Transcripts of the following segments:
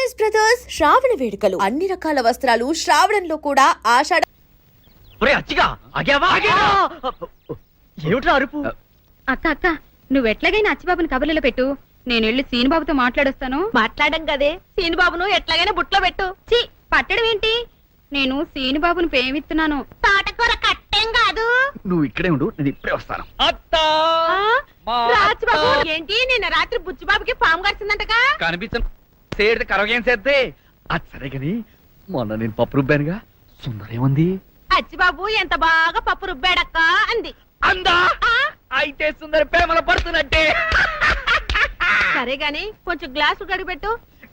Saris brothers శ్రావణ వేడుకలు అన్ని రకాల వస్త్రాలు శ్రావణంలో కూడా ఆషాఢ. ఏమిట్రా అరుపు? అక్క అక్క నువ్వెట్లాగైనా అచ్చిబాబుని కబుర్లలో పెట్టు, నేను వెళ్ళి సీనుబాబుతో మాట్లాడొస్తాను. మాట్లాడడం కదే, సీనుబాబును ఎట్లాగైనా బుట్లో పెట్టు. చి పట్టడం ఏంటి, నేను సీనుబాబుని ప్రేమిస్తున్నాను. తోటకూర కట్టేం కాదు. నువ్వు ఇక్కడే ఉండు, నేను ఇప్పుడే వస్తాను. రాజుబాబు ఏంటి నిన్న రాత్రి బుచ్చిబాబుకి పాము కరిచిందంటగా? కనిపించే కరగేం చేద్దే. అది సరే గాని మొన్న నేను పప్పు రుబ్బానుగా, సుందరేముంది? అచ్చిబాబు ఎంత బాగా పప్పు రుబ్బాడక్క అంది. అందా? అయితే సుందర ప్రేమలో పడుతున్నట్టే. సరే గాని కొంచెం గ్లాసు గడిపెట్టు.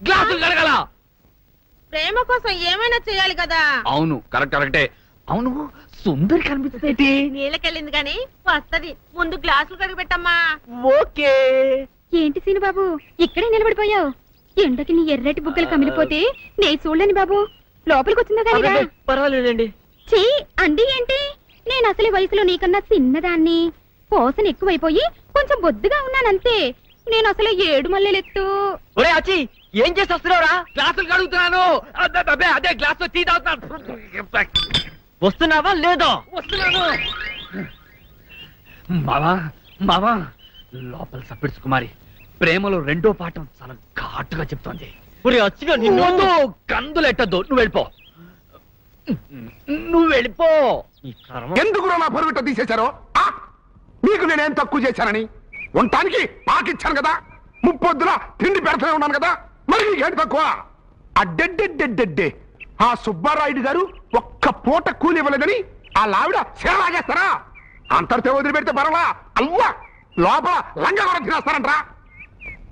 గ్లాసులు కడగల. ప్రేమ కోసం ఏమైనా చేయాలి కదా. అవును కరెక్టే. అవును సుందరి కనిపించదేటి? నీళ్ళకెళ్ళింది గాని వస్తది, ముందు గ్లాసులు కడిగిపెట్టమ్మా. ఓకే. ఏంటి సీనుబాబు ఇక్కడే నిలబడిపోయావు? ఎండకి నీ ఎర్రటి బుగ్గలు కమిలిపోతే నే చూడలేని బాబు, లోపలికి వచ్చిందా కానీ పర్వాలేదండి. చీ అండి ఏంటి, నేను అసలు వయసులో నీకన్నా చిన్నదాన్ని, పోసన ఎక్కువైపోయి కొంచెం బొద్దుగా ఉన్నానంతే. నేను అసలు ఏడు మల్లెలెత్తు. ఒరే అచ్చి ఏం చేసి వస్తున్నావురా? గ్లాసులు కడుగుతున్నాను. అదే గ్లాస్ టీ తాగుతున్నాను. వస్తున్నావా లేదో? వస్తున్నాను. మావా లోపల సప్పిడ్స్ కుమారి ప్రేమలో రెండో పాఠం చాలా ఘాటుగా చెప్తోంది. కందులెట్టద్దు, నువ్వు వెళ్ళిపో. ఎందుకు నా పొరుగుట తీసేశారో? మీకు నేనేం తక్కువ చేశానని? ఉండటానికి పాకిచ్చాను కదా, ముప్పొద్దున తిండి పెడతానే ఉన్నాను కదా, మరి నీకేంటి తక్కువ? అడ్డెడ్డెడ్డెడ్డెడ్డే ఆ సుబ్బారాయుడు గారు ఒక్క పూట కూలి ఇవ్వలేదని ఆ లావిడ సేలాగేస్తారా? అంతటితో వదిలిపెడితే పర్వాలా, అల్వా లోపల లంగా కూడా తినేస్తారంటరా.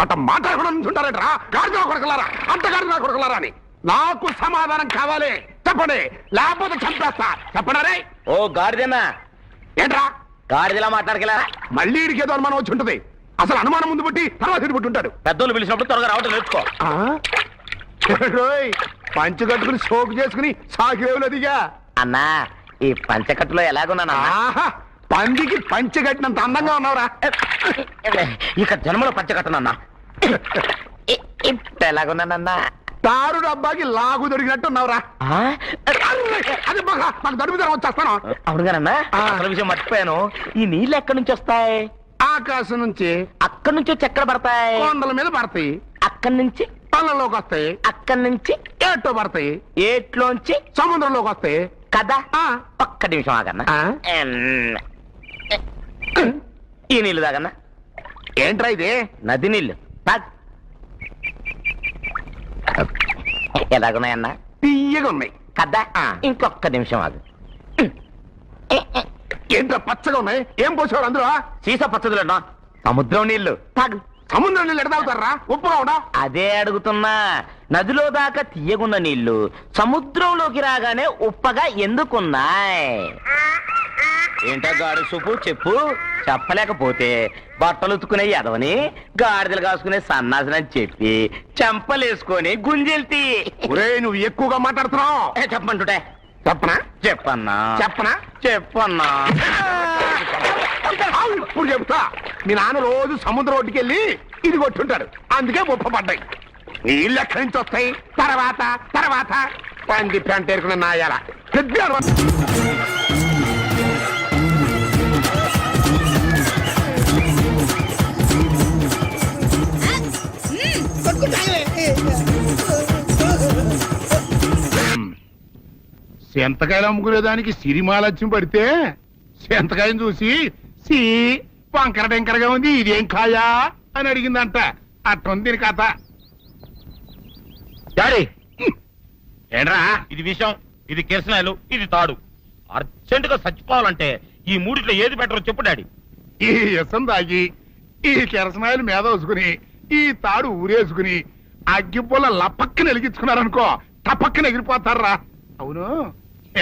అట్ట మాట్లాడకుండా నుంచుంటారంటరా. గాడిద కొడకలారా, అంత గాడిద కొడకలారా అని నాకు సమాధానం కావాలి. చెప్పండి, లేకపోతే చంపేస్తా. చెప్పండి. ఓ గాడిదేనా? ఏంట్రా గాడిదలా మాట్లాడగలరా? మళ్ళీ ఇడికి ఏదో అనుమానం వచ్చి ఉంటది. అసలు అనుమానం ముందు పుట్టి తర్వాత ఇటు పుట్టి ఉంటాడు. పెద్దోళ్ళు పిలిచినప్పుడు త్వరగా రావటం నేర్చుకో. పంచు కట్టుకుని సోకు చేసుకుని సాకిరేవులు దిగా. అన్నా ఈ పంచకట్టులో ఎలాగున్నా? పందికి పంచె కట్టినంత అందంగా ఉన్నావురా. ఇక జన్మలో పంచకట్టనన్నా. ఇప్పుడు ఎలాగున్నానన్నా? తారు డబ్బాకి లాగు దొరికినట్టు ఉన్నావురా. అది నాకు దడుపు ధర వచ్చేస్తాను. అవునుగానన్నా, అసలు విషయం మర్చిపోయాను. ఈ నీళ్ళు ఎక్కడి నుంచి వస్తాయి? ఆకాశం నుంచి. అక్కడి నుంచి వచ్చి ఎక్కడ పడతాయి? కొండల మీద పడతాయి. అక్కడి నుంచి పళ్ళలోకి వస్తాయి. అక్కడి నుంచి ఏట్లో పడతాయి. ఏట్లోంచి సముద్రంలోకి వస్తాయి కదా. ఒక్క నిమిషం ఆగన్నా. ఈ నీళ్ళు తాగన్నా. ఏంట్రా ఇది? నది నీళ్ళు. ఎలాగున్నాయన్నా? తీయగా ఉన్నాయి కదా. ఇంకొక్క నిమిషం ఆగు. ఏంట్రా పచ్చగా ఉన్నాయి? ఏం పోసేవాడు అందులో? సీసా పచ్చదులన్నా. సముద్రం నీళ్లు తాగు. సముద్రం నీళ్ళు ఎడతాగుతారా? ఉప్పుగా ఉండా? అదే అడుగుతున్నా. నదిలో దాకా తీయగున్న నీళ్లు సముద్రంలోకి రాగానే ఉప్పగా ఎందుకున్నాయి? ఏంటో గాడి సూపు చెప్పు. చెప్పలేకపోతే బట్టలు ఉతుకునే ఎదవని గాడిదలు కాసుకునే సన్నాసనని చెప్పి చెంపలేసుకొని గుంజెల్తి. నువ్వు ఎక్కువగా మాట్లాడుతున్నావు. చెప్పమంటుంటే చెప్పనా? చెప్పన్నా. చెప్పన్నా. ఇప్పుడు చెప్తా. మీ నాన్న రోజు సముద్రం ఒడ్డుకి వెళ్ళి ఇది కొట్టుంటాడు, అందుకే ముప్ప పడ్డాయి. నీళ్ళు ఎక్కడి నుంచి వస్తాయి? తర్వాత పంది పెంట ఎరుకున్న నాయాల సెంతకాయలు అమ్ముకునేదానికి సిరిమాలత్యం పడితే సెంతకాయని చూసి సి వంకర టెంకరగా ఉంది, ఇదేం కాయా అని అడిగిందంట. అట్టుంది దీని కథ. ఏంట్రా ఇది విషం, ఇది కిరసనాయలు, ఇది తాడు. అర్జెంట్ గా చచ్చిపోవాలంటే ఈ మూడిట్లో ఏది బెటర్ చెప్పు డాడీ. ఈ ఇసం తాగి ఈ కిరసనాయలు మీద వేసుకుని ఈ తాడు ఊరేసుకుని అగ్గిపుల్ల లపక్కన వెలిగించుకున్నారనుకో, టపక్కన ఎగిరిపోతారా. అవును,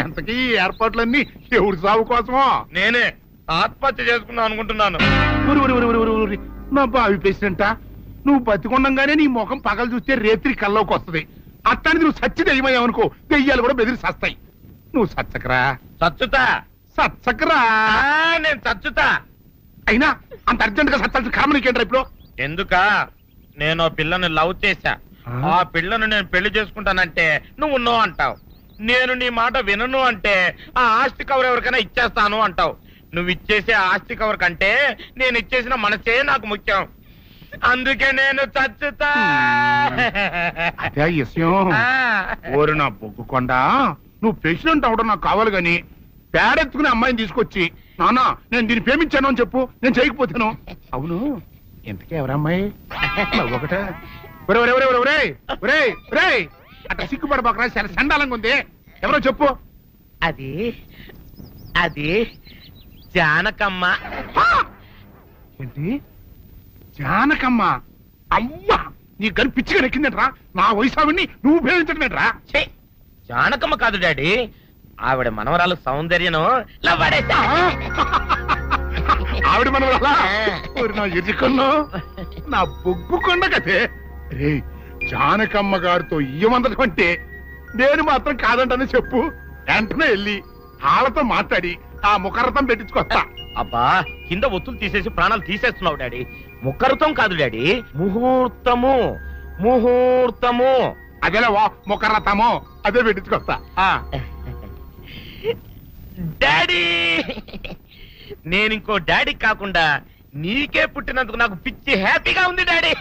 ఎంతకీ ఈ ఏర్పాట్లన్నీ ఎవరి సాగు కోసమో? నేనే ఆత్మహత్య చేసుకుందాం అనుకుంటున్నాను. నా బావి ప్రెసిడెంటా, నువ్వు బతికొండంగానే నీ ముఖం పగలు చూస్తే రేత్రి కల్లోకి వస్తుంది. అట్టాన్ని నువ్వు సచ్చి దెయ్యమయ్యావనుకో, దెయ్యాలు కూడా బెదిరి సస్తాయి. నువ్వు సచ్చకరా. నేను చచ్చుతా. అయినా అంత అర్జెంట్ గా సత్తాల్సిన కర్మ నీకేంట్రా ఇప్పుడు? ఎందుక? నేను పిల్లని లవ్ చేశా, ఆ పిల్లను నేను పెళ్లి చేసుకుంటానంటే నువ్వు నో అంటావు. నేను నీ మాట వినను అంటే ఆ ఆస్తి కవర్ ఎవరికైనా ఇచ్చేస్తాను అంటావు. నువ్వు ఇచ్చేసే ఆస్తి కవర్ కంటే నేను ఇచ్చేసిన మనసే నాకు ముఖ్యం. అందుకే నేను చచ్చుతా. అదే విషయం. ఓరి నా బొగ్గుకొండ, నువ్వు ప్రెసిడెంట్ అవడం నాకు కావాలి గాని పేడెత్తుకునే అమ్మాయిని తీసుకొచ్చి నానా నేను దీన్ని ప్రేమించాను అని చెప్పు, నేను చేయకపోతాను. అవును, ఎంతకే ఎవరమ్మాయి? ఒకటే అట్లా సిగ్గుపడబాకరా, చాలా సండాలంగా ఉంది. ఎవరో చెప్పు. అది అది జానకమ్మ. ఏంటి జానకమ్మ? అమ్మా, నీ గని పిచ్చిగా నెక్కిందంట్రా. నా వయసు ఆవిడ్ని నువ్వు ప్రేమించడమేట్రా? ఛీ, జానకమ్మ కాదు డాడీ, ఆవిడ మనవరాలు సౌందర్యను లవ్వాడేశా. ఆవిడ మనం నా ఎదుకున్నా నా బొగ్గుకొండ కదే. రే, జానకమ్మ గారితో ఇయ్యమందడం అంటే నేను మాత్రం కాదంటని చెప్పు. వెంటనే వెళ్ళి వాళ్ళతో మాట్లాడి ఆ ముఖరథం పెట్టించుకొస్తా. అబ్బా, కింద ఒత్తులు తీసేసి ప్రాణాలు తీసేస్తున్నావు డాడీ. ముఖరుతం కాదు డాడీ, ముహూర్తము. ముహూర్తము అదేలా ముఖరథము, అదే పెట్టించుకొస్తా. డాడీ, నేను ఇంకో డాడీ కాకుండా నీకే పుట్టినందుకు నాకు పిచ్చి హ్యాపీగా ఉంది డాడీ.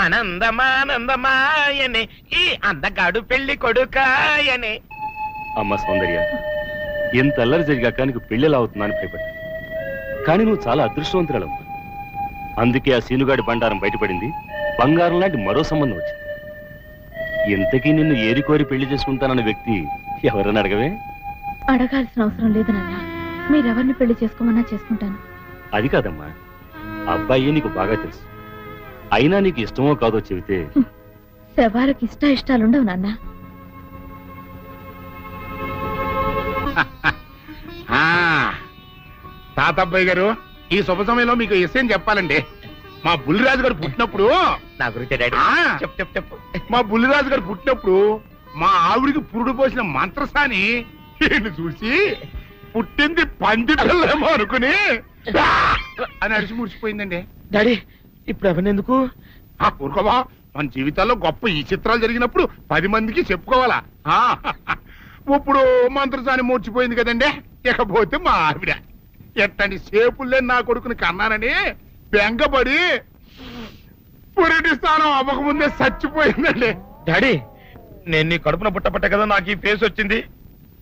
ఆనందమానందమాయనే ఈ అందగాడు పెళ్లి కొడుకాయనే. అమ్మ సౌందర్య, ఎంత అల్లరి జరిగాక నీకు పెళ్లిలా అవుతుందని భయపడ్డా. కానీ నువ్వు చాలా అదృష్టవంతురాలమ్మా. అందుకే ఆ సీనుగాడి బండారం బయటపడింది, బంగారం లాంటి మరో సంబంధం వచ్చింది. ఇంతకీ నిన్ను ఏరికోరి పెళ్లి చేసుకుంటానన్న వ్యక్తి ఎవరని అడగవే? అడగాల్సిన అవసరం లేదు నాన్న, మీరెవరిని పెళ్లి చేసుకోమన్నా చేసుకుంటాను. అది కాదమ్మా, అబ్బాయి నీకు బాగా తెలుసు. అయినా నీకు ఇష్టమో కాదో చెబితే. శవాలకు ఇష్టాలుండవు నాన్న. తాతబ్బాయి గారు, ఈ శుభ సమయంలో మీకు విషయం చెప్పాలండి. మా బుల్లిరాజు గారు పుట్టినప్పుడు నా గురించి డాడీ ఆ. చెప్పు. మా బుల్లిరాజు గారు పుట్టినప్పుడు మా ఆవిడికి పురుడు పోసిన మంత్రసాని ఈయన చూసి పుట్టింది పంది పిల్లేమో అనుకుని అని అడిచి ముడిచిపోయిందండి. డాడీ, ఇప్పుడు అవన్నెందుకు? ఊరుకోవా, మన జీవితాల్లో గొప్ప ఈ చిత్రాలు జరిగినప్పుడు 10 మందికి చెప్పుకోవాలా. ఇప్పుడు మంత్రసాని మూర్చిపోయింది కదండి. ఇకపోతే మా ఆవిడ ఎట్టని సేపుల్లే నా కొడుకుని కన్నానని బెంగపడి పురిటి స్థానం అవ్వకముందే చచ్చిపోయిందండి. డాడీ, నేను నీ కడుపున పుట్టపట్ట కదా నాకు ఈ ఫేస్ వచ్చింది.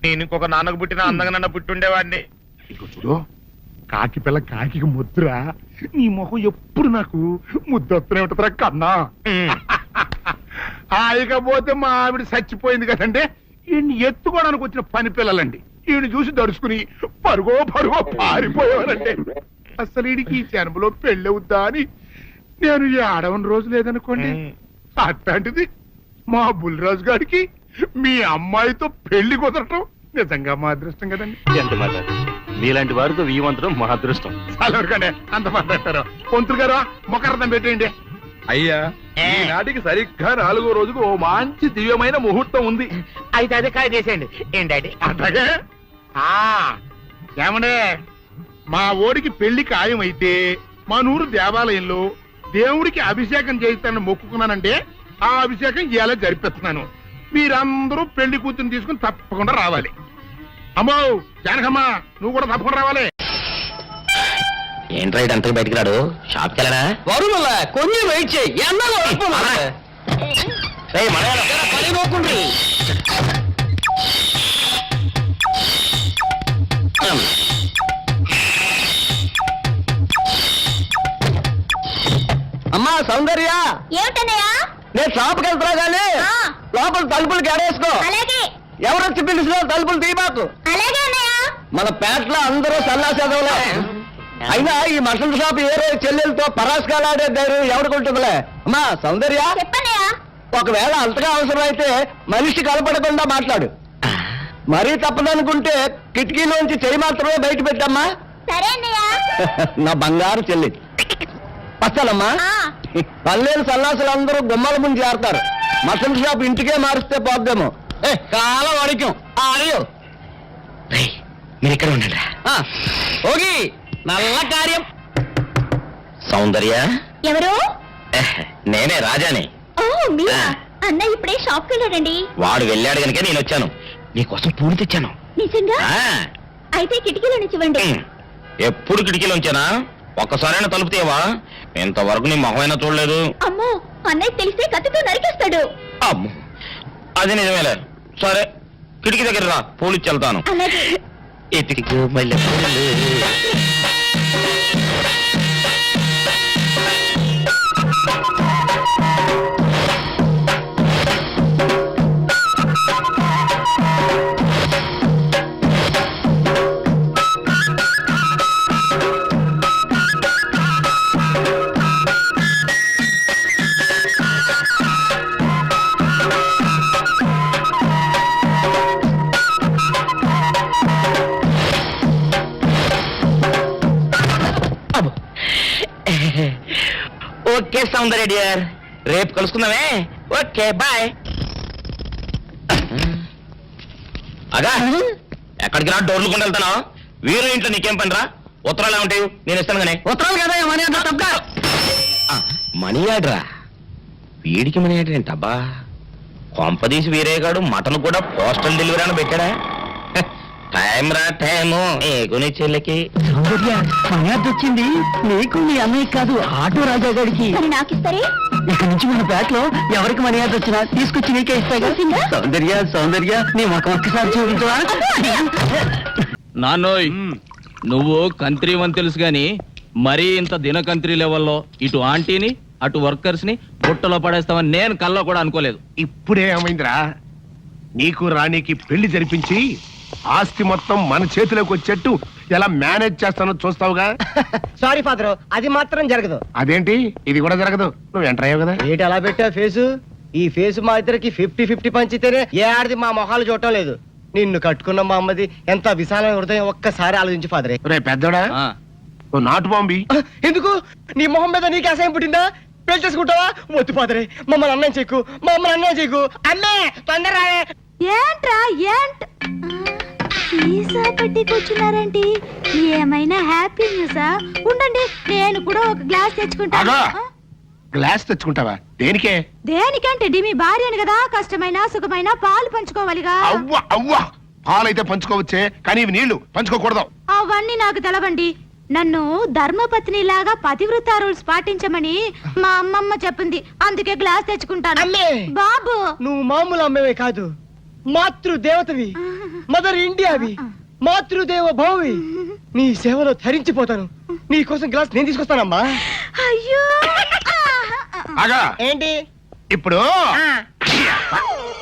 నేను ఇంకొక నాన్నకు పుట్టిన అందంగా నన్ను పుట్టుండేవాడిని. ఇక చూడు, కాకి పిల్ల కాకి ముద్దురా. నీ మొహం ఎప్పుడు నాకు ముద్దొత్తనే ఉంటుందిరా కన్నా. ఇకపోతే మా ఆవిడ చచ్చిపోయింది కదండి. ఈయన్ని ఎత్తుకోవడానికి వచ్చిన పని పిల్లలండి ఈయన చూసి దడుచుకుని పరుగో పారిపోయేవారండి. అసలు ఈడికి ఈ జన్మలో పెళ్ళవుద్దా అని నేను ఏడవని రోజు లేదనుకోండి. అట్లాంటిది మా బుల్లిరాజు గారికి మీ అమ్మాయితో పెళ్లి కుదరటం నిజంగా మా అదృష్టం కదండి. ఎంత మాట, మీలాంటి వారితో వీయమంతరం మా అదృష్టం. చాలా వరకండి అంత మాట్లాడతారు. పొంతులు గారు మొకరదం పెట్టేయండి. అయ్యా, ఈనాటికి సరిగ్గా 4వ రోజుకు ఓ మంచి దివ్యమైన ముహూర్తం ఉంది. అయితే అదే కాయ చేసేయండి. ఏం డాడీ? అట్లాగే ఏమండే, మా ఓడికి పెళ్లి ఖాయం అయితే మా నూరు దేవాలయంలో దేవుడికి అభిషేకం చేయిస్తానని మొక్కుకున్నానంటే ఆ అభిషేకం ఇలా జరిపిస్తున్నాను. మీరందరూ పెళ్లి కూతురు తీసుకుని తప్పకుండా రావాలి. అమ్మో జానకమ్మ, నువ్వు కూడా తప్పకుండా రావాలి. ఏంట్రా అంతా బయటికి రాడు? షాప్కి వెళ్ళడా? కొంచెం వెయిట్ చేయి. అమ్మా సౌందర్య, ఏమిటన్నయ్యా? నేను షాప్కి వెళ్తున్నా గానీ లోపల తలుపులు గడేసుకో. అలాగే ఎవరొచ్చి పిలిచినా తలుపులు తీయబాకు. అలాగే అన్నయ్య. మన పేటలో అందరూ సన్నాసేదవులే. అయినా ఈ మటన్ షాప్ ఏ రోజు చెల్లెలతో పరాస్కాలాడే ధైర్యం ఎవరికుంటుందిలే. అమ్మా సౌందర్య, చెప్పన్నయ్య. ఒకవేళ అంతగా అవసరం అయితే మనిషి కలపడకుండా మాట్లాడు. మరీ తప్పదనుకుంటే కిటికీలోంచి చెయ్యి మాత్రమే బయట పెట్టమ్మా. సరే అన్నయ్య. నా బంగారు చెల్లి. వస్తానమ్మా. పల్లెలు సన్నాసులు అందరూ గుమ్మల ముందు చేరతారు. మటన్ షాప్ ఇంటికే మారిస్తే పోద్దేమో. కాలం అడిగాం అడియో. మీరు ఇక్కడ ఉండండి. ఓకే, నల్ల కార్యం. సౌందర్య, ఎవరు? నేనే రాజాని. ఓ మీరా అన్న ఇప్పుడే షాప్కి వెళ్ళాడండి. వాడు వెళ్ళాడు కనుక నేను వచ్చాను. నీకోసం పూలు తెచ్చాను. నిజంగా? ఆ, అయితే కిటికీలో నుంచి ఇవ్వండి. ఎప్పుడు కిటికీలో ఉంచానా? ఒక్కసారైనా తలుపు తీయవా? ఇంతవరకు నీ మొహమైనా చూడలేదు. అమ్మో అన్నయ్య తెలిస్తే కత్తితో నరికేస్తాడు. అమ్మో, అది నిజమేలే. సరే, కిటికీ దగ్గర రా, పూలు ఇచ్చి వెళ్తాను. అలాగే. ఇటుకకు మల్లె పూలు. ఓకే సౌందర్య డియర్, రేపు కలుసుకుందామే. Okay bye. అగా ఎక్కడికి రా, డోర్లు కొండ వెళ్తాను. వీరు ఇంట్లో నీకేం పని రా? ఉత్తరాలు ఏమంటాయి? నేను ఇస్తాను కానీ. ఉత్తరాలు కదా మనీ ఆర్డర్. మనీ ఆర్డరా? వీడికి మనీ ఆర్డర్ ఏంటబ్బా? కొంపదీసి వీరేగాడు మటన్ కూడా పోస్టల్ డెలివరీ అని పెట్టాడా? టైం రా టైము నీ చెల్లెకి. మర్యాద వచ్చింది నీకు, నీ అన్నయ్య కాదు, ఆటో రాజా గారికి. మరి నాకు ఇస్తారే? ఇక్కడ నుంచి మన బ్యాట్ లో ఎవరికి మర్యాద వచ్చినా తీసుకొచ్చి నీకే ఇస్తాగా. సౌందర్య సౌందర్య, నీ ముఖం ఒక్కసారి చూపించవా? నాన్నోయ్, నువ్వు కంత్రి అని తెలుసు గాని మరీ ఇంత దినకంత్రి లెవెల్లో ఇటు ఆంటీని అటు వర్కర్స్ ని బుట్టలో పడేస్తామని నేను కల్లో కూడా అనుకోలేదు. ఇప్పుడే ఏమైందిరా, నీకు రాణికి పెళ్లి జరిపించి ఆస్తి మొత్తం మన చేతిలోకి వచ్చేట్టు ఎలా మేనేజ్ చేస్తానో చూస్తావుగా. సారీ ఫాదర్, అది మాత్రం జరగదు. అదేంటి, ఇది కూడా జరగదు? నువ్వు ఎంటర్ అయ్యావు కదా. ఏంటి అలా పెట్టా ఫేసు? ఈ ఫేసు మా ఇద్దరికి 50-50 పంచితేనే ఏ ఆడిది మా మొహాలు చూడటం లేదు. నిన్ను కట్టుకున్న మా అమ్మది ఎంత విశాలమైన హృదయం, ఒక్కసారి ఆలోచించి ఫాదరే. రే పెద్దోడా, ఆ, నువ్వు నాటు బాంబి. ఎందుకు? నీ మొహం మీద నీకు అసహ్యం పుట్టిందా? పెళ్లి చేసుకుంటావా? వద్దు ఫాదరే, మమ్మల్ని అన్నం చెక్కు, మా అమ్మని అన్నం చెక్కు. అన్నే తొందర. ఏంట్రా ఏంట్ సీసా పెట్టి కూర్చున్నారేంటి? ఏమైనా హ్యాపీ న్యూసా? ఉండండి, నేను కూడా ఒక గ్లాస్ తెచ్చుకుంటాను. ఆగా. గ్లాస్ తెచ్చుకుంటావా? దేనికే? దేనికంటే మీ భార్యను కదా, కష్టమైన సుఖమైన పాలు పంచుకోవాలిగా. అవ్వ అవ్వ, పాలైతే పంచుకోవచ్చే, కానీ ఇవి నీళ్లు పంచుకోకూడదు. అవన్నీ నాకు తెలవండి. నన్ను ధర్మపత్ని లాగా పతివ్రత రూల్స్ పాటించమని మా అమ్మమ్మ చెప్పింది, అందుకే గ్లాస్ తెచ్చుకుంటాను. అమ్మే! బాబు, నువ్వు మామూలు అమ్మవే కాదు, మాతృదేవతవి, మదర్ ఇండియావి, మాతృదేవ భవవి. నీ సేవలో ధరించిపోతాను. నీ కోసం గ్లాస్ నేను తీసుకొస్తానమ్మా. అయ్యో ఆగా. ఏంటి ఇప్పుడు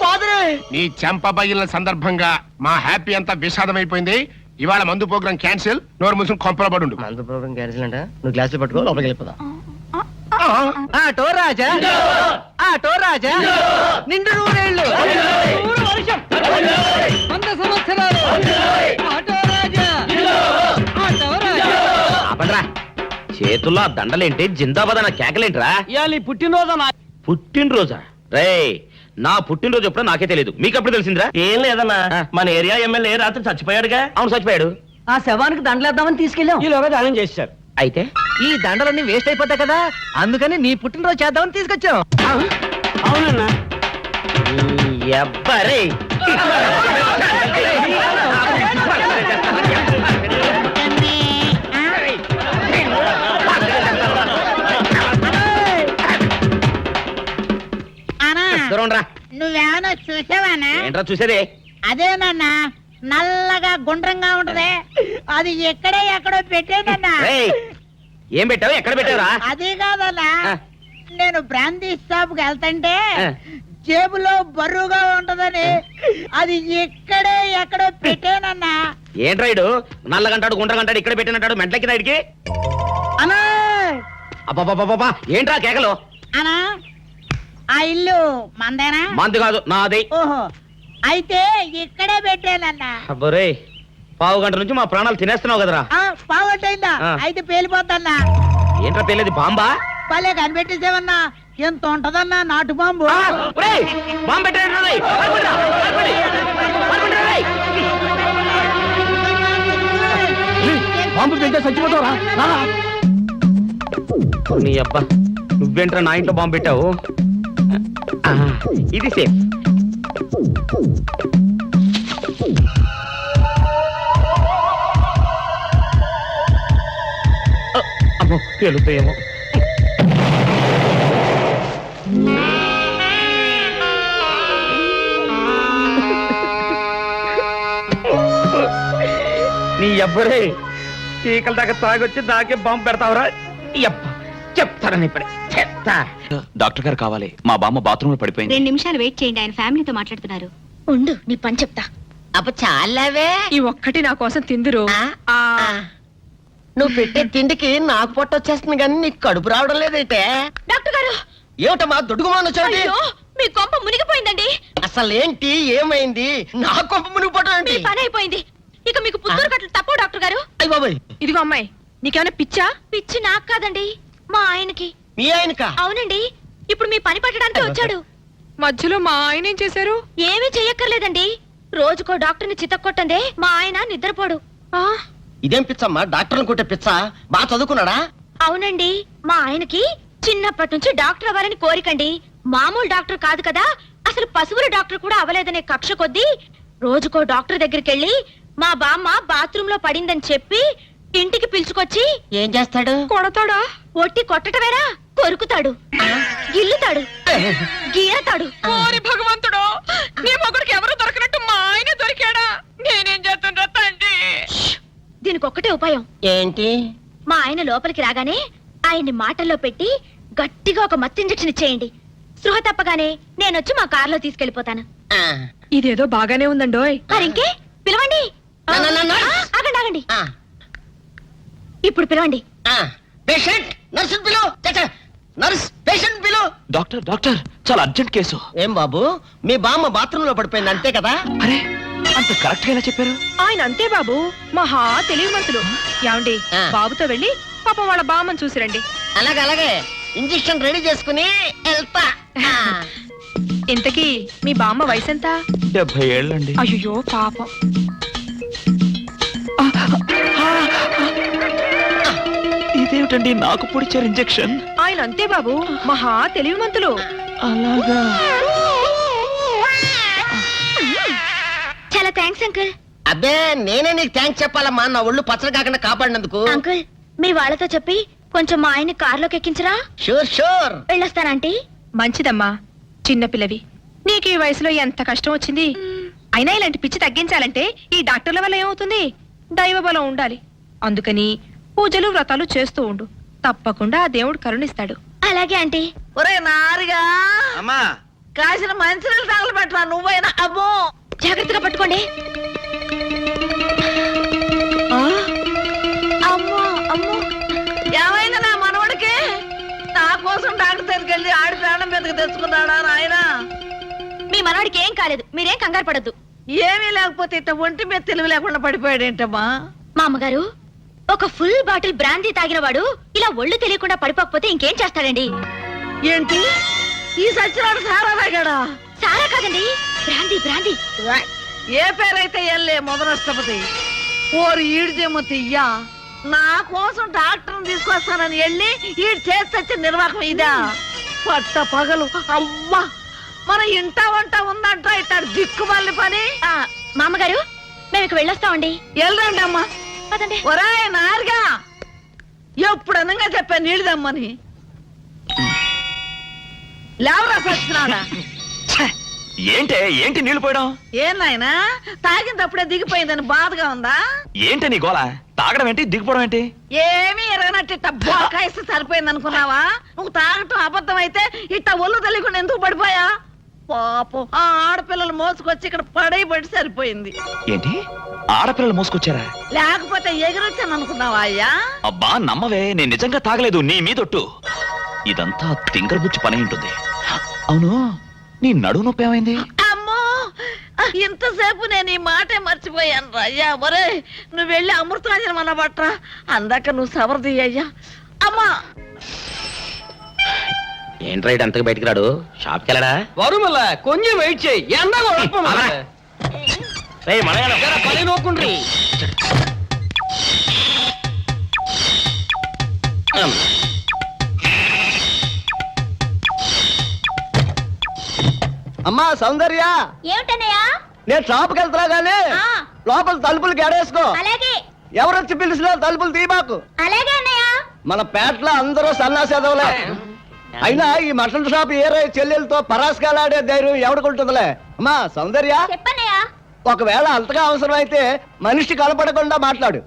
ఫాదరే? నీ చెంప పగిలిన సందర్భంగా మా హ్యాపీ అంతా విషాదమైపోయింది. ఇవాళ మందు ప్రోగ్రాం క్యాన్సిల్. నోరు మూసుకుని కొంపలో పడుండు. మందు ప్రోగ్రాం క్యాన్సిల్ అంట. నువ్వు గ్లాసులు పట్టుకో, లోపలికి వెళ్ళిపోదాం. ఆటో రాజా, ఆటో రాజా, నిండు నూరేళ్ళు, 100 వర్షం, 100 సంవత్సరాలు. ఆటో రాజా, ఆటో రాజా. ఆపండ్రా, చేతుల్లో ఆ దండలేంటి, జిందాబాద్ అన్న కేకలేంట్రా? ఇవాళ పుట్టినరోజు. పుట్టినరోజా? రే, నా పుట్టినరోజు ఎప్పుడో నాకే తెలియదు, మీకు ఎప్పుడు తెలిసిందిరా? ఏం లేదన్నా, మన ఏరియా ఎమ్మెల్యే రాత్రి చచ్చిపోయాడుగా. అవును, చచ్చిపోయాడు. ఆ శవానికి దండలేద్దామని తీసుకెళ్ళాం. ఈలోగా దానం చేశారు. అయితే ఈ దండలన్నీ వేస్ట్ అయిపోతాయి కదా, అందుకని నీ పుట్టినరోజు చేద్దామని తీసుకొచ్చాం. అవునన్నా. ఎవ్వరే నువ్వేమన్నా చూసావానా? ఏంట్రా చూసేదే? అదేనన్నా, నల్లగా గుండ్రంగా ఉంటదే, అది ఎక్కడో పెట్టేనన్నా. రేయ్, ఏం పెట్టావు? ఎక్కడ పెట్టావురా? అది కాదన్నా, ఆ. నేను బ్రాందీ షాప్ కి వెళ్తుంటే ఆ. జేబులో బరువుగా ఉంటదని అది ఎక్కడో పెట్టానన్నా. ఏంట్రా ఇడు నల్లగంటాడు గుండ్రగంటాడు ఇక్కడ పెట్టినట్టాడు మెంట్లకి రైడ్కి? అన్నా అబ్బాబాబాబా, ఏంట్రా కేకలు? అన్నా, ఆ ఇల్లు మందేనా? మంది కాదు, నాది. ఓహో, అయితే ఇక్కడే పెట్టానన్నా. అబ్బోరే, పావు గంట నుంచి మా ప్రాణాలు తినేస్తున్నావు కదరా. పావట్టయిందా? ఆ. అయితే పేలిపోద్దన్నా. ఏంట్రా పెళ్ళేది, బాంబా? పల్లె కనిపెట్టేసేవన్నా, ఎంత ఉంటదన్నా నాటు బాంబు. బాంబు పెట్టాడు. బాంబు పెడితే చచ్చిపోతావరా? నీ అబ్బా, నువ్వేంట్రా నా ఇంట్లో బాంబు పెట్టావు? ఇది సేఫ్. అమ్మో వెళుతాయేమో. నీ అబ్బరే చీకల దాకా తాగొచ్చి నాకే బాంబు పెడతావురా? చెప్తారని ఇప్పుడే చెప్తా. డాక్టర్ గారు కావాలి, మా బామ్మ బాత్రూమ్ లో పడిపోయింది. 2 నిమిషాలు వెయిట్ చేయండి, ఆయన ఫ్యామిలీతో మాట్లాడుతున్నారు. ఉండు నీ పని చెప్తా. అప్ప చాలావే. ఈ ఒక్కటి నా కోసం తిందురు. నువ్వు పెట్టే తిండికి నాకు పొట్ట వచ్చేస్తుంది కానీ నీకు కడుపు రావడం లేదైతే. డాక్టర్ గారు, ఏమిటమ్మా దొడుగుమాను చూడండి. అయ్యో, మీ కొంప మునిగిపోయిందండి. అసలు ఏంటి ఏమైంది? నా కొంప మునిగిపోవడం మీ ఏంటి? పని అయిపోయింది. ఇక మీకు పుత్తూరు కట్టలు తప్పవు డాక్టర్ గారు. అయ్య బాబాయ్, ఇదిగో అమ్మాయి, నీకేమైనా పిచ్చా? పిచ్చి నాకు కాదండి, మా ఆయనకి. మీ ఆయనకా? అవునండి, ఇప్పుడు మీ పని పట్టడానికి వచ్చాడు. మధ్యలో మా ఆయన ఏం చేశారు? ఏమీ చెయ్యక్కర్లేదండి. రోజుకో డాక్టర్ని చితక్కొట్టందే మా ఆయన నిద్రపోడు. ఇదేం పిచ్చమ్మా? డాక్టర్ని కొట్టే పిచ్చ? బాగా చదువుకున్నాడా? అవునండి, మా ఆయనకి చిన్నప్పటి నుంచి డాక్టర్ అవ్వాలని కోరికండి. మామూలు డాక్టర్ కాదు కదా, అసలు పశువుల డాక్టర్ కూడా అవ్వలేదనే కక్ష కొద్దీ రోజుకో డాక్టర్ దగ్గరికి వెళ్ళి మా బామ్మ బాత్రూమ్ లో పడిందని చెప్పి ఇంటికి పిలుచుకొచ్చి ఏం చేస్తాడు? కొడతాడా? ఒట్టి కొట్టటమేరా, కొరుకుతాడు, గిల్లుతాడు, గీరతాడు. ఓరి భగవంతుడు, నీ మొగుడికి ఎవరు దొరకనట్టు మా ఆయన దొరికాడా? నేనేం చేస్తుండ్రా తండ్రి? దీనికి ఒక్కటే ఉపాయం. ఏంటి? మా ఆయన లోపలికి రాగానే ఆయన్ని మాటల్లో పెట్టి గట్టిగా ఒక మత్తు ఇంజెక్షన్ ఇచ్చేయండి. స్పృహ తప్పగానే నేనొచ్చి మా కారులో తీసుకెళ్లిపోతాను. ఇదేదో బాగానే ఉందండోయ్. మరింకే పిలవండి. ఆగండి ఆగండి, ఇప్పుడు పిలవండి. పేషెంట్ నర్సు పిలు. నర్స్ పేషెంట్ పిలు. డాక్టర్ డాక్టర్, చాలా అర్జెంట్ కేసు. ఏం బాబు, మీ బామ్మ బాత్రూమ్ లో పడిపోయింది అంతే కదా? అరే, అంత కరెక్ట్ గా ఎలా చెప్పారు? ఆయన అంతే బాబు, మహా తెలివి మనసులు. ఏమండి, బాబుతో వెళ్ళి పాపం వాళ్ళ బామ్మని చూసిరండి. అలాగే ఇంజెక్షన్ రెడీ చేసుకుని వెళ్తా. ఇంతకీ మీ బామ్మ వయసు ఎంత? 70 ఏళ్ళండి. అయ్యో పాపం. ఇదేమిటండి నాకు పొడిచారు ఇంజెక్షన్? ఆయన అంతే బాబు, మహా తెలివి మంతులు. అలాగా? చాలా థ్యాంక్స్ అంకుల్. అబ్బే, నేనే నీకు థ్యాంక్స్ చెప్పాలమ్మా, నా ఒళ్ళు పచ్చడి కాకుండా కాపాడినందుకు. అంకుల్, మీ వాళ్ళతో చెప్పి కొంచెం మా ఆయన కారులోకి ఎక్కించరా? Sure sure. వెళ్ళొస్తానంటీ. మంచిదమ్మా, చిన్నపిల్లవి, నీకు ఈ వయసులో ఎంత కష్టం వచ్చింది. అయినా ఇలాంటి పిచ్చి తగ్గించాలంటే ఈ డాక్టర్ల వల్ల ఏమవుతుంది? దైవ బలం ఉండాలి. అందుకని పూజలు వ్రతాలు చేస్తూ ఉండు, తప్పకుండా ఆ దేవుడు కరుణిస్తాడు. అలాగే ఆంటీ. ఒరే నారిగా, అమ్మా కాసిన మంచినీళ్ళు తగలబెట్టరా నువ్వైనా. అబ్బో, జాగ్రత్తగా పట్టుకోండి. అమ్మో అమ్మో, ఏమైంది నా మనవడికి? నా కోసం డాక్టర్ దగ్గరికి వెళ్ళి ఆడి ప్రాణం మీదకి తెచ్చుకున్నాడా నాయనా? మీ మనవాడికి ఏం కాలేదు, మీరేం కంగారు పడద్దు. ఏమీ లేకపోతే ఇట్ట ఒంటి మీద తెలివి లేకుండా పడిపోయాడేంటమ్మా? మా అమ్మగారు, ఒక ఫుల్ బాటిల్ బ్రాందీ తాగిన వాడు ఇలా ఒళ్ళు తెలియకుండా పడిపోకపోతే ఇంకేం చేస్తాడండి? ఏంటి, ఈ సచ్చినాడు సారా తాగాడా? సారా కాదండి, బ్రాందీ బ్రాందీ. ఏ పేరైతే ఎల్లే మొదలష్టపతి. ఓరి ఈడ్జేమో తియ్యా, నా కోసం డాక్టర్ని తీసుకొస్తానని వెళ్ళి ఈడు చేసి నిర్వాహం ఇదా? పట్ట పగలు అవ్వా, మన ఇంట వంట ఉందంట ఇట్టాడు దిక్కుమాలి పని. మా అమ్మగారు, మేము ఇక వెళ్ళొస్తామండి. వెళ్ళండి అమ్మా. పదండి. ఒరే నారుగా, ఎప్పుడు అనంగా చెప్పా నీళ్ళు దమ్మని. లేవరా సచ్చినాడా? ఏంటి నీళ్లు పోయడం? ఏం నాయనా, తాగినప్పుడే దిగిపోయిందని బాధగా ఉందా? ఏంటి నీ గోళ? తాగడం ఏంటి, దిగిపోవడం ఏంటి? ఏమీ ఎరగనట్టు ఇట్ట బొక్కాయిస్తే సరిపోయింది అనుకున్నావా? నువ్వు తాగటం అబద్ధం అయితే ఇట్ట ఒళ్ళు తెలియకుండా ఎందుకు పడిపోయా? పాపం, ఆ ఆడపిల్లలు మోసుకొచ్చి ఇక్కడ పడి సరిపోయింది. ఏంటి, ఆడపిల్లలు మోసుకొచ్చారా? లేకపోతే ఎగిరొచ్చాను అనుకున్నావా అయ్యా? అబ్బా నమ్మవే, నేను నిజంగా తాగలేదు, నీ మీదొట్టు. ఇదంతా తింగరబుచ్చి పని ఉంటుంది. అవును, నీ నడుము నొప్పి ఏమైంది? అమ్మో, ఇంతసేపు నేను ఈ మాటే మర్చిపోయాను అయ్యా. ఒరే, నువ్వు వెళ్ళి అమృతాంజనం అన్న బట్రా, అందాక నువ్వు సవరది అయ్యా. అమ్మా, ఏంట్రా ఇటు అంతకు బయటికి రాడు? షాప్కి వెళ్ళడా? వరుమల్ల కొంచెం వెయిట్ చేయి. ఎండ పని నోకుండ్రి. అమ్మా సౌందర్య, ఏమిటన్నయ్యా? నేను షాప్కి వెళ్తున్నా గానీ ఆ. లోపల తలుపులు గడేసుకో. అలాగే ఎవరొచ్చి పిలిచినా తలుపులు తీయబాకు. అలాగే అన్నయ్య. మన పేటలో అందరూ సన్నాసేదవులే. అయినా ఈ మటన్ షాప్ ఏరే చెల్లెలతో పరాస్కాలాడే ధైర్యం ఎవడుకుంటుందిలే. అమ్మా సౌందర్య, చెప్పన్నయ్యా. ఒకవేళ అంతగా అవసరం అయితే మనిషి కనపడకుండా మాట్లాడు.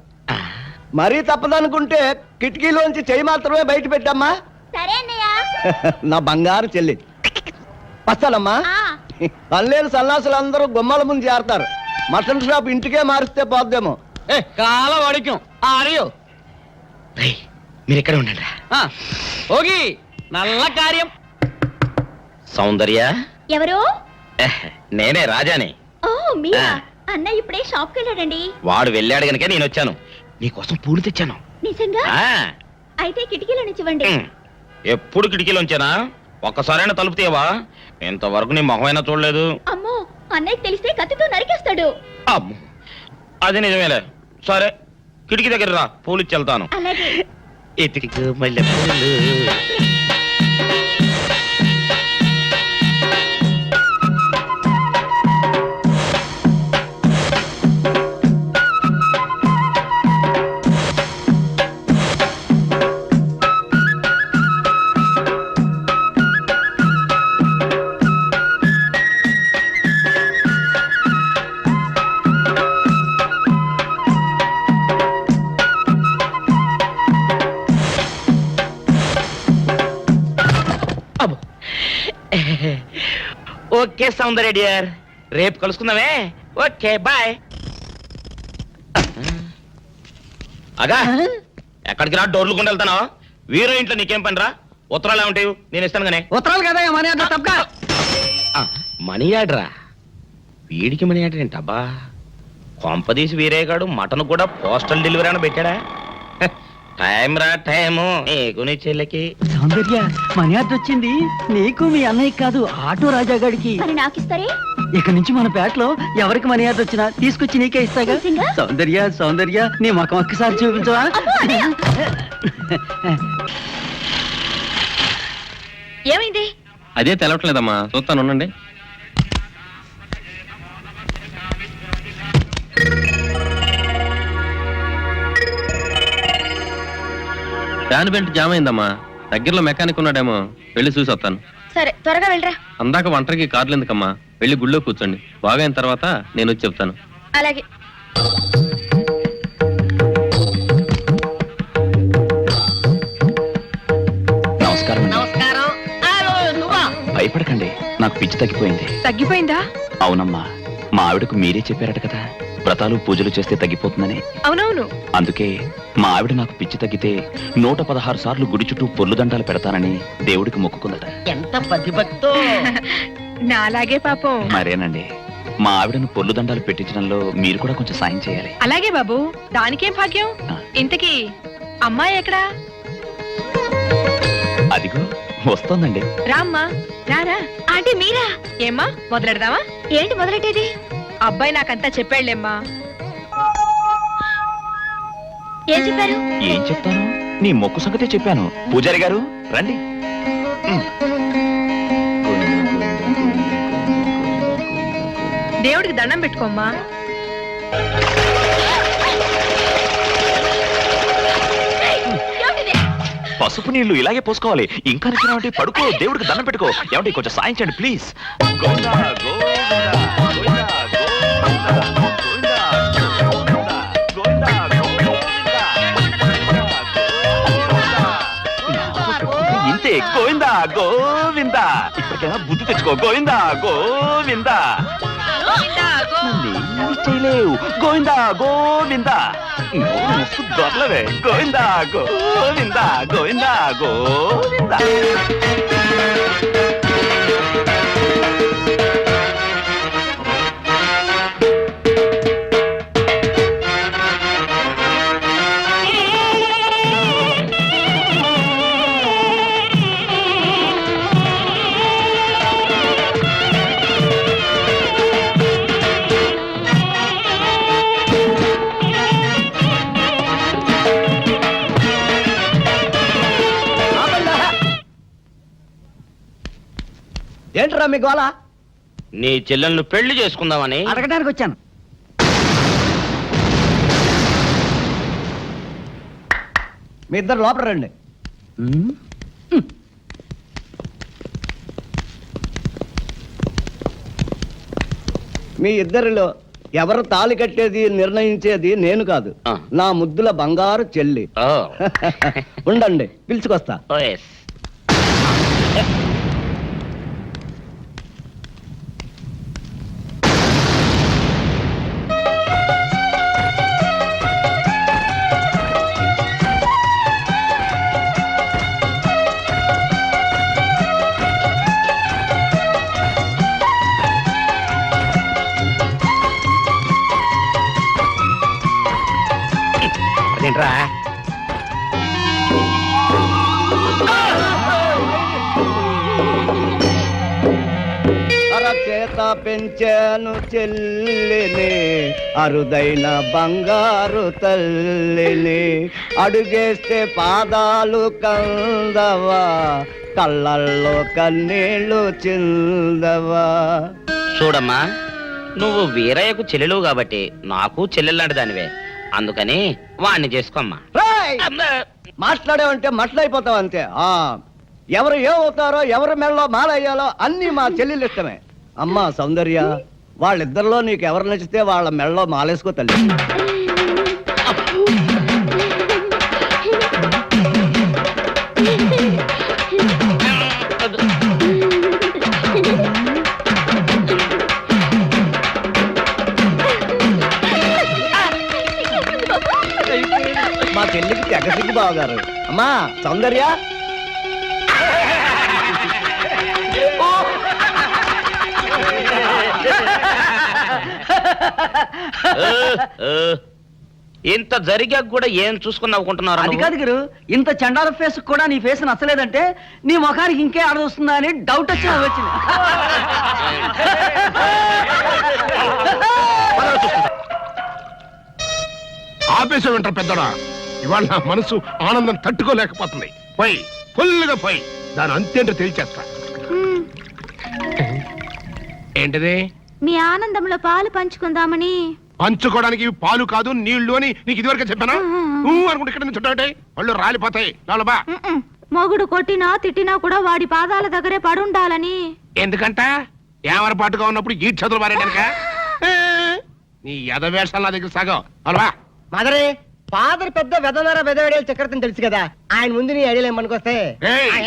మరీ తప్పదనుకుంటే కిటికీలోంచి చెయ్యి మాత్రమే బయట పెట్టమ్మా. సరే అన్నయ్య. నా బంగారు చెల్లి. వస్తానమ్మా. ఆ. పల్లెలు సన్నాసులు అందరూ గుమ్మల ముందు చేరతారు. మటన్ షాప్ ఇంటికే మారిస్తే పోద్దేమో. కాల వాడిక్యం ఆరియో మీరు ఎక్కడ ఉండండి. ఓగి నల్ల కార్యం. సౌందర్య, ఎవరు? నేనే రాజాని. ఓ మీరా? ఆ. అన్నయ్య ఇప్పుడే షాప్కి వెళ్ళాడండి. వాడు వెళ్ళాడు గనుక నేను వచ్చాను. నీకోసం పూలు తెచ్చాను. నిజంగా? ఆ, అయితే కిటికీలో నుంచి ఇవ్వండి. ఎప్పుడు కిటికీలోంచేనా? ఒక్కసారైనా తలుపు తీయవా? ఇంతవరకు నీ మొహమైనా చూడలేదు. అమ్మో, అన్నయ్యకి తెలిస్తే కత్తితో నరికేస్తాడు. అమ్మో, అది నిజమేలే. సరే, కిటికీ దగ్గర రా, పూలు ఇచ్చి వెళ్తాను. అలాగే. ఎతికి మల్లె పూలు. ఓకే సౌందర్య డియర్, రేపు కలుసుకుందామే. Okay bye. అగా ఎక్కడికి రా, డోర్లు కొండ వెళ్తానా? వీరో ఇంట్లో నీకేం పని రా? ఉత్తరాలు ఏమంటాయి? నేను ఇస్తాను గానే. ఉత్తరాలు కదా మనీ ఆర్డర్ తప్ప. మనీ ఆర్డరా? వీడికి మనీ ఆర్డర్ ఏంటబ్బా? కొంపదీసి వీరేగాడు మటన్ కూడా పోస్టల్ డెలివరీ అని పెట్టాడా? టైం రా టైము నీకు నీ చెల్లెకి. సౌందర్య, మనీ ఆర్డర్ వచ్చింది. నీకు మీ అన్నయ్య కాదు, ఆటో రాజా గారికి. మరి నాకిస్తారే? ఇక నుంచి మన పేటలో ఎవరికి మనీ ఆర్డర్ వచ్చినా తీసుకొచ్చి నీకే ఇస్తాగా. నిజంగా? సౌందర్య సౌందర్య, నీ ముఖం ఒక్కసారి చూపించవా? ఏమైంది? అదే తెలవట్లేదమ్మా, చూస్తాను ఉండండి. ఫ్యాన్ బెల్ట్ జామ్ అయిందమ్మా. దగ్గరలో మెకానిక్ ఉన్నాడేమో, వెళ్ళి చూసి వస్తాను. సరే, త్వరగా వెళ్ళరా. అందాక ఒంటరికి కార్లు ఎందుకమ్మా, వెళ్ళి గుళ్ళో కూర్చోండి. బాగైన తర్వాత నేను వచ్చి చెప్తాను. అలాగే. నమస్కారం. నమస్కారం. నువ్వా? భయపడకండి, నాకు పిచ్చి తగ్గిపోయింది. తగ్గిపోయిందా? అవునమ్మా, మా ఆవిడకు మీరే చెప్పారట కదా, వ్రతాలు పూజలు చేస్తే తగ్గిపోతుందని. అవునవును. అందుకే మా ఆవిడ నాకు పిచ్చి తగ్గితే 116 సార్లు గుడి చుట్టూ పొర్లు దండాలు పెడతానని దేవుడికి మొక్కుకుందట. ఎంత పతిభక్తో. నాలాగే పాపం. మరేనండి, మా ఆవిడను పొర్లు దండాలు పెట్టించడంలో మీరు కూడా కొంచెం సాయం చేయాలి. అలాగే బాబు, దానికేం భాగ్యం. ఇంతకీ అమ్మాయి ఎక్కడా? అదిగో వస్తోందండి. రామ్మా, రారా. ఆంటీ మీరా? ఏమ్మా, మొదలెడదామా? ఏంటి మొదలెట్టేది? అబ్బాయి నాకంతా చెప్పాడులేమ్మా. ఏం చెప్పారు? ఏం చెప్తాను, నీ మొక్కు సంగతే చెప్పాను. పూజారి గారు రండి. దేవుడికి దండం పెట్టుకోమ్మా. పసుపు నీళ్లు ఇలాగే పోసుకోవాలి. ఇంకా నచ్చినావంటే పడుకో, దేవుడికి దండం పెట్టుకో. ఏమంటే కొంచెం సాయం చేయండి ప్లీజ్. గోవిందా, గోవిందా, గోవిందా, గోవిందా, గోవిందా, గోవిందా. ఇంతే, గోవిందా గోవిందా. ఇప్పటికైనా బుద్ధి తెచ్చుకో. గోవిందా గోవిందా. నన్నేమీ చేయలేవు. గోవిందా గోవిందా. దొరలవే. గోవిందా గోవిందా, గోవిందా గోవిందా. ఏంట్రా మీ గోళ? నీ చెల్లెల్ని పెళ్లి చేసుకుందామని. అడగడానికి వచ్చాను. మీ ఇద్దరు లోపల రండి. మీ ఇద్దరిలో ఎవరు తాళి కట్టేది నిర్ణయించేది నేను కాదు, ఆ. నా ముద్దుల బంగారు చెల్లి. ఓ. ఉండండి, పిలుచుకొస్తా. ఓ, yes. అదేంట్రా? అరచేత పెంచాను చెల్లిని, అరుదైన బంగారు తల్లిని, అడుగేస్తే పాదాలు కందవా, కళ్ళల్లో కన్నీళ్ళు చిందవా. చూడమ్మా, నువ్వు వీరయ్యకు చెల్లెలు కాబట్టి నాకు చెల్లెల్లాంటి దానివే, అందుకని వాణ్ణి చేసుకోమ్మా. రేయ్! మాట్లాడావంటే మట్లాడిపోతావు అంతే. ఎవరు ఏమవుతారో, ఎవరి మెడలో మాలయ్యాలో అన్ని మా చెల్లెలు ఇష్టమే. అమ్మా సౌందర్య, వాళ్ళిద్దరిలో నీకు ఎవరు నచ్చితే వాళ్ళ మెడలో మాలేసుకో తల్లి. మా చెల్లికి తెగసిగ్గు బావగారు. అమ్మా సౌందర్య, ఇంత జరిగాక కూడా ఏం చూసుకుని నవ్వుకుంటున్నారు? అది కాదు గురు, ఇంత చండాల ఫేస్ కూడా నీ ఫేస్ నచ్చలేదంటే నీ ముఖానికి ఇంకే ఆడదొస్తుందా అని డౌట్ వచ్చి వచ్చింది. ఆపేసే వింటారు పెద్దడా, ఇవాళ నా మనసు ఆనందం తట్టుకోలేకపోతుంది. పోయి ఫుల్గా పోయి దాని అంతేంటో తేల్చేస్తా. ఏంటిది? మీ ఆనందంలో పాలు పంచుకుందామని. పంచుకోవడానికి ఇవి పాలు కాదు నీళ్లు అని నీకు ఇదివరకే చెప్పానా? నువ్వు అనుకుంటే ఇక్కడ నుంచి చుట్టాటే వాళ్ళు రాలిపోతాయి. బా మొగుడు కొట్టినా తిట్టినా కూడా వాడి పాదాల దగ్గరే పడుండాలని. ఎందుకంట ఏమరపాటుగా ఉన్నప్పుడు ఈ చదువులు మారేడానిక? నీ ఎదవేషాలు నా దగ్గర సాగం. బా మదరే, ఫాదర్ పెద్ద వెదనర వెదవేడేలు చక్రవర్తిని తెలుసు కదా, ఆయన ముందు నీ ఐడియాలు ఏమనుకొస్తే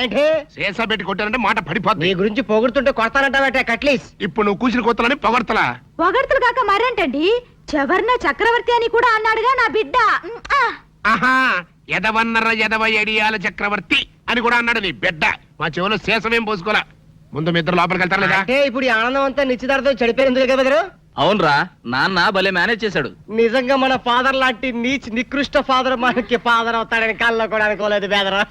ఏంటి సీసా పెట్టి కొట్టానంటే మాట పడిపోతుంది. నీ గురించి పొగుడుతుంటే కొడతానంటావట కట్లీస్. ఇప్పుడు నువ్వు కూసిన కొత్తలని పొగడతలా? పొగడ్తలు కాక మరేంటండి, చెవర్న చక్రవర్తి అని కూడా అన్నాడుగా నా బిడ్డ. ఆహా, ఎదవన్నర ఎదవ ఎడియాల చక్రవర్తి అని కూడా అన్నాడు నీ బిడ్డ. మా చెవులో శేషమేం పోసుకోలే. ముందు మీ ఇద్దరు లోపలికి వెళ్తారు లేదా? అంటే ఇప్పుడు ఈ ఆనందం అంతా నిశ్చితార్థం చెడిపోయింది కదా. అవునరా, నాన్న భలే మేనేజ్ చేశాడు. నిజంగా మన ఫాదర్ లాంటి నీచ్ నికృష్ట ఫాదర్ మనకి ఫాదర్ అవుతాడని కళ్ళలో కూడా అనుకోలేదు బేదరా.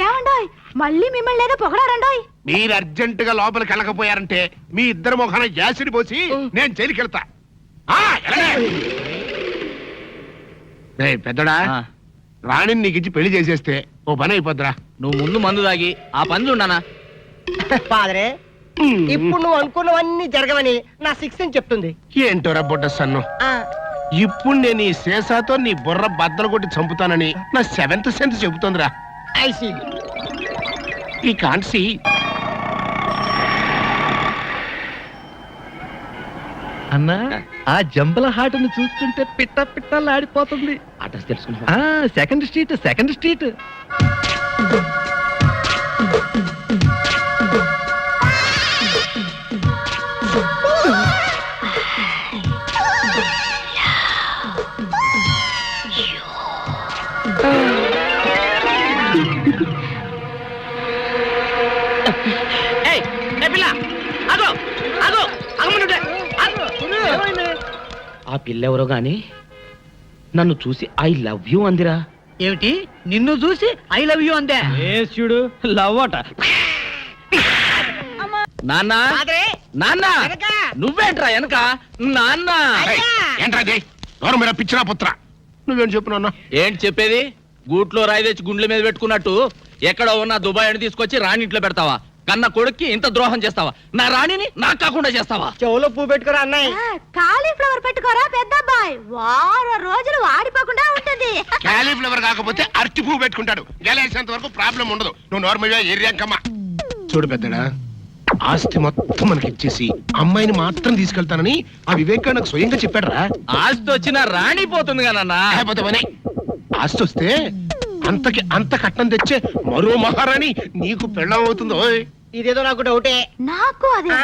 ఏమండోయ్, మళ్ళీ మిమ్మల్ని ఏదో పొగడారండోయ్. మీరు అర్జెంట్ గా లోపలికి వెళ్ళకపోయారంటే మీ ఇద్దరు ముఖాన యాసిడ్ పోసి నేను జైలుకి వెళ్తా. పెద్దడా, రాణిని నీకు ఇచ్చి పెళ్లి చేసేస్తే ఓ పని అయిపోద్దిరా. నువ్వు ముందు మందు తాగి ఆ పనులు ఉన్నానా? ఫాదరే, ఇప్పుడు నువ్వు అనుకున్నవన్నీ జరగవని నా సిక్స్ అని చెప్తుంది. ఏంటోరా బుడ్డ సన్ను, ఇప్పుడు నేను ఈ శేషాతో నీ బుర్ర బద్దలు కొట్టి చంపుతానని నా సెవెంత్ సెన్స్ చెబుతోందిరా. I see. I can't see. అన్నా, ఆ జంబల హాటను చూస్తుంటే పిట్ట పిట్టలాడిపోతుంది. అడ్రస్ తెలుసుకున్నా? Second street, second street. ఆ పిల్లెవరో గాని నన్ను చూసి ఐ లవ్ యూ అందిరా. ఏమిటి, నిన్ను చూసి ఐ లవ్ యూ అందే? చూడు, లవ్ అట. నాన్న, నాన్న, నువ్వేంట్రా వెనక? నాన్న, ఏంట్రా ఎవరు మీరు పిచ్చిరా పుత్ర? నువ్వేం చెప్పు నాన్న? ఏంటి చెప్పేది? గూట్లో రాయి తెచ్చి గుండెల మీద పెట్టుకున్నట్టు ఎక్కడో ఉన్న దుబాయ్ అని తీసుకొచ్చి రాణింట్లో పెడతావా? కన్న కొడుక్కి ఇంత ద్రోహం చేస్తావా? నా రాణిని నాకు కాకుండా చేస్తావా? చెవులో పువ్వు పెట్టుకురా అన్నయ్య. కాలీఫ్లవర్ పెట్టుకోరా పెద్దబ్బాయి, వారం రోజులు వాడిపోకుండా ఉంటుంది. క్యాలీఫ్లవర్ కాకపోతే అరటి పువ్వు పెట్టుకుంటాడు. గెలేసేంత వరకు ప్రాబ్లం ఉండదు. నువ్వు నార్మల్గా ఏరియాకమ్మా. చూడు పెద్దడా, ఆస్తి మొత్తం మనకి ఇచ్చేసి అమ్మాయిని మాత్రం తీసుకెళ్తానని ఆ వివేక్ నాకు స్వయంగా చెప్పాడురా. ఆస్తి వచ్చిన రాణి పోతుంది కదన్నా. లేకపోతే ఆస్తి వస్తే అంతకి అంత కట్నం తెచ్చే మరో మహారాణి నీకు పెళ్ళం అవుతుందో. ఇదేదో నాకు డౌటే. నాకు అదే.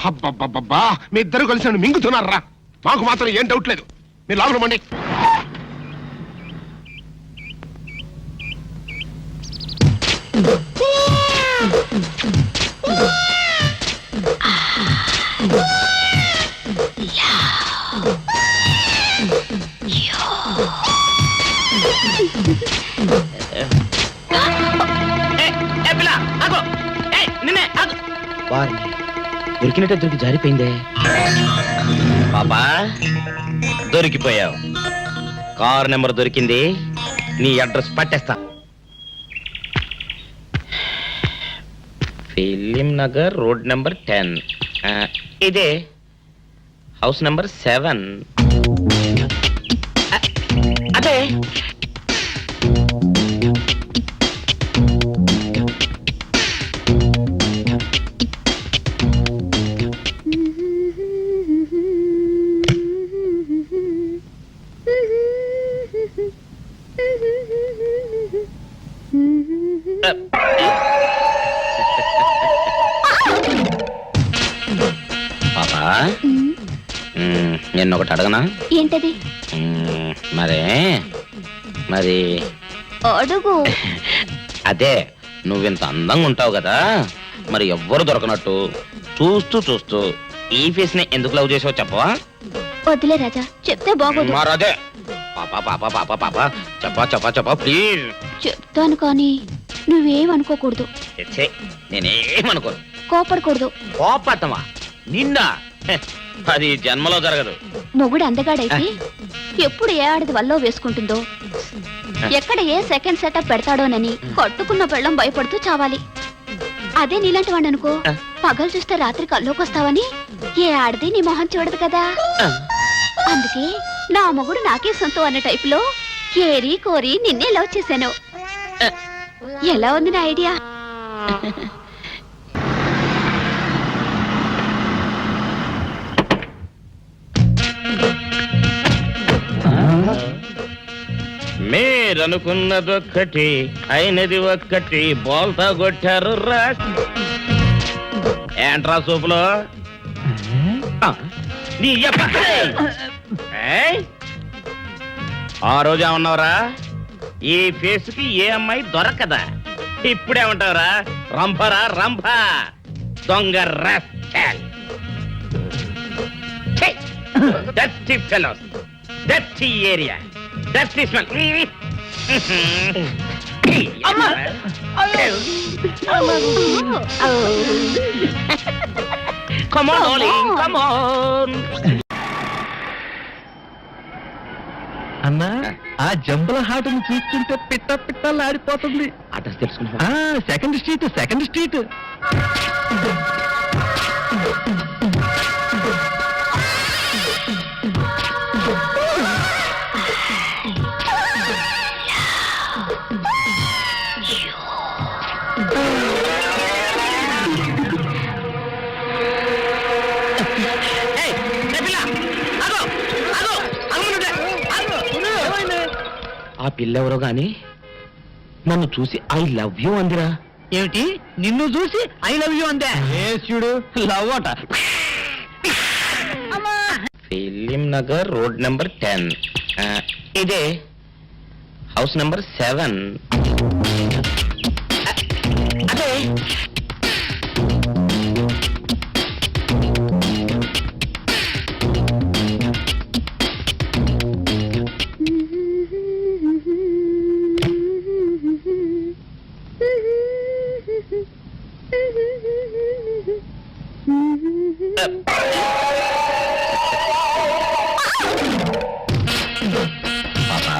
అబ్బబ్బబ్బబ్బా, మీ ఇద్దరు కలిసి నన్ను మింగుతున్నారా? మాకు మాత్రం ఏం డౌట్ లేదు. మీరు లోపల మండి. దొరికినట్టే దొరికి జారిపోయిందే. పాపా దొరికిపోయావు. కారు నెంబర్ దొరికింది, నీ అడ్రస్ పట్టేస్తా. Film Nagar road number 10. ఇదే హౌస్ నెంబర్ 7. అదే పాపా, నేను ఒకటి అడగనా? ఏంటది? మరి అడుగు. అదే, నువ్వింత అందంగా ఉంటావు కదా, మరి ఎవ్వరు దొరకనట్టు చూస్తూ చూస్తూ ఈ ఫేస్ ని ఎందుకు లవ్ చేసావు చెప్పవా? వద్దులే రాజా, చెప్తే బాగోదు. మరదే పాపా పాపా పాపా పాపా చెప్పా చెప్పా చెప్పా ప్లీజ్. చెప్తాను కానీ నువ్వేమనుకోకూడదు. నేనేమనుకోను. కోపడకూడదు. కోపట్టమా నిన్న? అది జన్మలో జరగదు. మొగుడు అందగాడైతే ఎప్పుడు ఏ ఆడది వల్లో వేసుకుంటుందో, ఎక్కడ ఏ సెకండ్ సెటప్ పెడతాడోనని కట్టుకున్న పెళ్ళం భయపడుతూ చావాలి. అదే నీలాంటి వాడు అనుకో, పగలు చూస్తే రాత్రి కల్లోకొస్తావని ఏ ఆడది నీ మొహం చూడదు కదా. అందుకే నా మొగుడు నాకే సొంతం అన్న టైపులో ఏరి కోరి నిన్నే లవ్ చేశాను. ఎలా ఉంది నా ఐడియా? మీరనుకున్నది ఒక్కటి, అయినది ఒక్కటి, బోల్తా కొట్టారు రా. ఏంట్రా సూపులో నీ యబ్బ. ఏయ్, ఆ రోజు ఏమన్నావురా? ఈ ఫేస్ కి ఏ అమ్మాయి దొరకదా? ఇప్పుడేమంటావురా? రంభరా రంభ, దొంగ rascal. Dirty fellows, dirty area, dirty smell. Come on, darling, come on. అన్నా, ఆ జంబల హాటును చూస్తుంటే పిట్ట పిట్టలాడిపోతుంది. అడ్రస్ తెలుసుకున్నా? Second street, second street. ఆ పిల్లెవరో గాని నన్ను చూసి ఐ లవ్ యూ అందిరా. ఏమిటి, నిన్ను చూసి ఐ లవ్ యూ అందే? చూడు, లవ్ అట. Film Nagar road number 10. ఇదే హౌస్ నెంబర్ 7. అదే పాపా,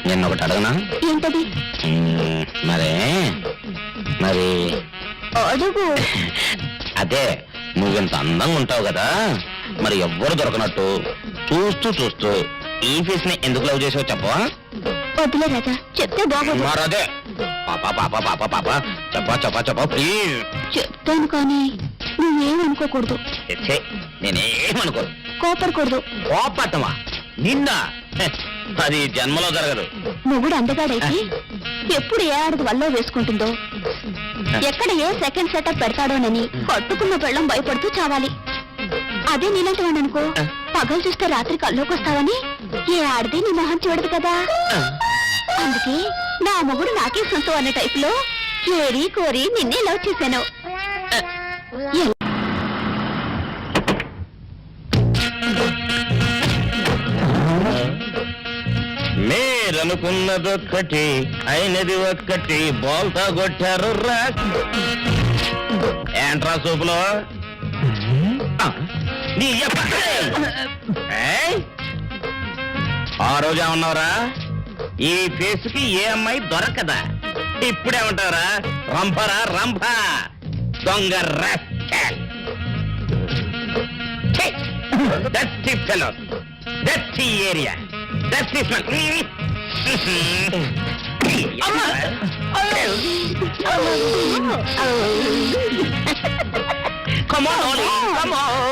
నిన్న ఒకటి అడగనా? ఏంటది? మరే మరి అడుగు. అదే నువ్వింత అందంగా ఉంటావు కదా, మరి ఎవ్వరు దొరకనట్టు చూస్తూ చూస్తూ ఈ ఫేస్ ని ఎందుకు లవ్ చేసావు చెప్పవా? వద్దులే రాజా, చెప్తే బాగోదు. మరదే పాప పాప పాప పాప చెప్ప ప్లీజ్. చెప్తాను కానీ నువ్వేమనుకోకూడదు, నేనేమనుకోను. కోపడకూడదు. కోపట్టమా నిన్న? అది జన్మలో జరగదు. మొగుడు అందగాడైతే ఎప్పుడు ఏ ఆడది వల్ల వేసుకుంటుందో, ఎక్కడ ఏ సెకండ్ సెటప్ పెడతాడోనని కట్టుకున్న పెళ్ళం భయపడుతూ చావాలి. అదే నీలాంటి వాడు అనుకో, పగలు చూస్తే రాత్రి కల్లోకి వస్తావని ఏ ఆడది నీ మొహం చూడదు కదా. అందుకే నా మొగుడు నాకే సొంతం అనే టైపులో ఏరి కోరి నిన్నే లవ్ చేశాను. మీరనుకున్నదొక్కటి అయినది ఒక్కటి, బోల్తా కొట్టారు రా. ఏంట్రా సూపులో నీ ఆ రోజు ఏమన్నావురా? ఈ ఫేస్ కి ఏ అమ్మాయి దొరకదా? ఇప్పుడేమంటావురా? రంపరా రంప దొంగ rascal. Dirty fellow, dirty area, dirty smell. Come on, Ollie, come on.